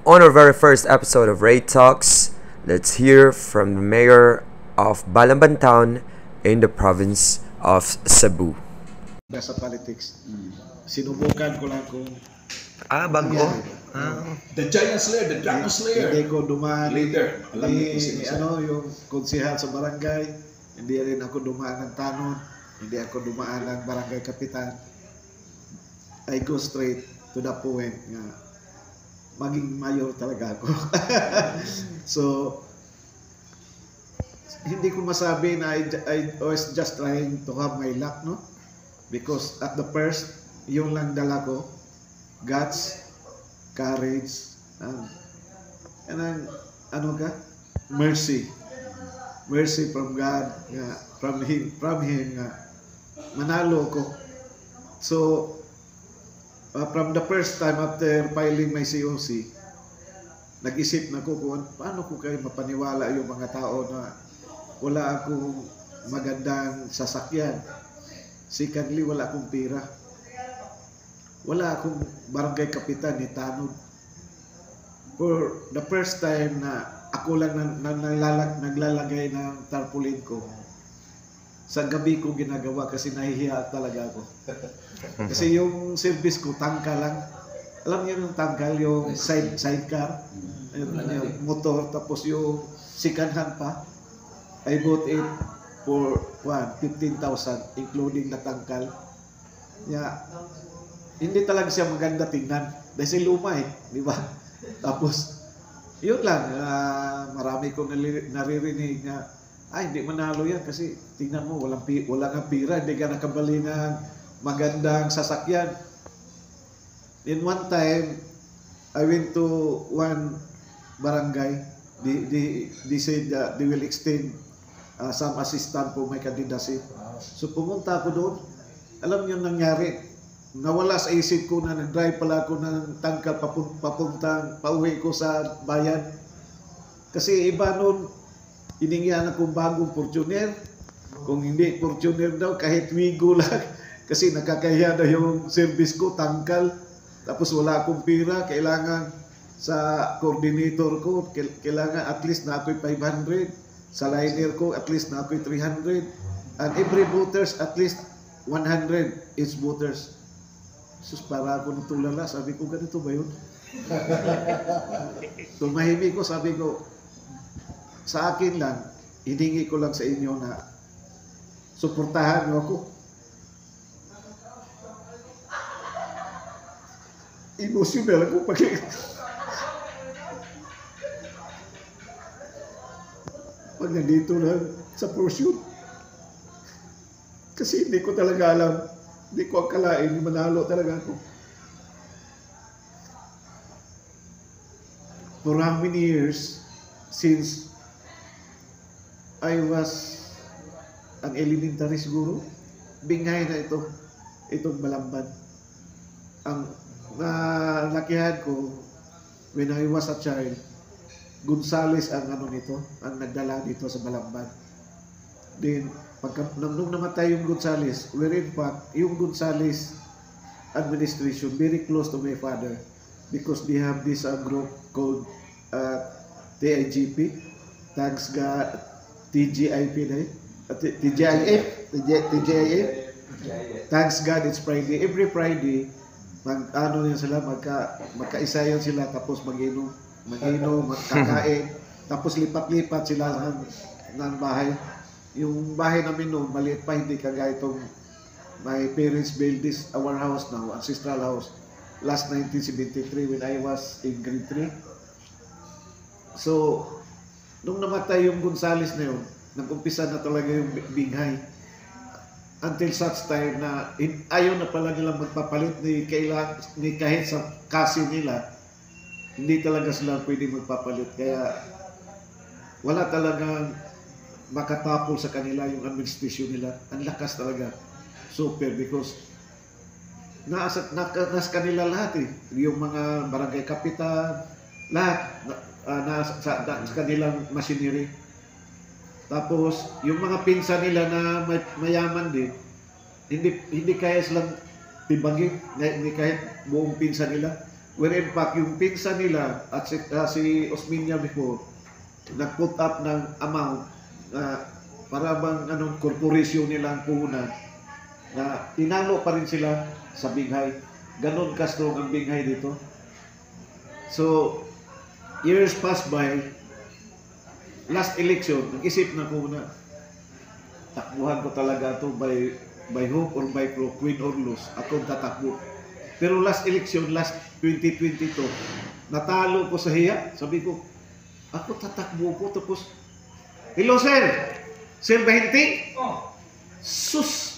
On our very first episode of Ray Talks, let's hear from the mayor of Balamban Town in the province of Cebu. Sa politics, sinubukan ko lang kung Bago. The Giant Slayer, the Dragon Slayer. hindi ko dumaan Later, alam niyo kung sino siya. yung konsehal sa barangay, hindi rin ako dumaan ng tanod, hindi ako dumaan ng barangay kapitan. I go straight to the point nga maging mayor talaga ako. So, hindi ko masabi na I was just trying to have my luck, no? Because at the first, yung lang dala ko, guts, courage, and then, mercy. Mercy from God, from Him, manalo ko. So, from the first time after filing my COC, nag-isip na ko kung paano ko kayo mapaniwala yung mga tao na wala akong magandang sasakyan. Secondly, wala akong pira. Wala akong barangay kapitan ni tanod. For the first time na ako lang naglalagay ng tarpaulin ko, sa gabi ko ginagawa kasi nahihiya talaga ako. Kasi yung service ko, tangka lang. Alam niyo yung tangkal, yung sidecar, yung motor, tapos yung second hand pa. I bought it for 15,000, including na tangkal. Hindi talaga siya maganda tingnan. Dahil luma di ba? Tapos, yun lang, marami kong naririnig na, hindi manalo yan kasi tingnan mo, walang ang pira, hindi ka nakabali ng magandang sasakyan. In one time, I went to one barangay. They said that they will extend some assistance for my candidacy. So pumunta ako doon. Alam niyo nangyari, nawala sa isip ko na nag-drive pala ako ng tangkal pauwi ko sa bayan. Kasi iba noon, hiningihan akong bagong Fortuner. Kung hindi Fortuner daw, kahit Wigo lang. Kasi nakakahiya na yung service ko, tangkal. Tapos wala akong pira. Kailangan sa coordinator ko, kailangan at least na ako'y 500. Sa liner ko, at least na ako'y 300. And every voters, at least 100 each voters. Sus, para ako natulala. Sabi ko, ganito ba yun? Tumahimik ko, sabi ko, sa akin lang, hiningi ko lang sa inyo na suportahan niyo ako. Emotional ako pag nandito na sa pursuit. Kasi hindi ko talaga alam, hindi ko akalain, manalo talaga ako. For how many years since I was an elementary siguro, binghay na itong Balamban. Ang nalakihan ko, when I was a child, Gonzales ang ang nagdala dito sa Balamban. Then, nung namatay yung Gonzales, wherein fact, yung Gonzales administration, very close to my father, because they have this group called TIGP, thanks God, TGIP na TGIF. Thanks God, it's Friday. Every Friday, magkaisa sila, tapos mag-inom, magkakain, tapos lipat-lipat sila ng bahay. Yung bahay namin noon, maliit pa, hindi kagaya itong my parents built this, our house now, ancestral house, last 1973 when I was in grade 3. So, nung namatay yung Gonzales na yun, nag-umpisa na talaga yung binghay. Until such time na ayaw na pala nilang magpapalit ni kahit sa kasi nila, hindi talaga sila pwede magpapalit. Kaya wala talagang makatapol sa kanila yung administration nila. Ang lakas talaga. Super, because nasa kanila lahat Yung mga barangay kapitan, lahat sa kanilang machinery. Tapos, yung mga pinsan nila na mayaman din, hindi kaya silang tibagin, kahit buong pinsan nila. where in fact yung pinsan nila at si Osmeña before nag-put up ng amount na para bang anong korporasyon nila ang puhunan na tinalo pa rin sila sa Binghay. Ganon ka-strong ang Binghay dito. So, years passed by, last election, nag-isip na ko na takbuhan ko talaga to by hope or by crook, win or lose, akong tatakbo. Pero last election, last 2022, natalo ko sa hiya. Sabi ko, ako tatakbo ko. Tapos, hello sir! Sir Bahinting? Sus!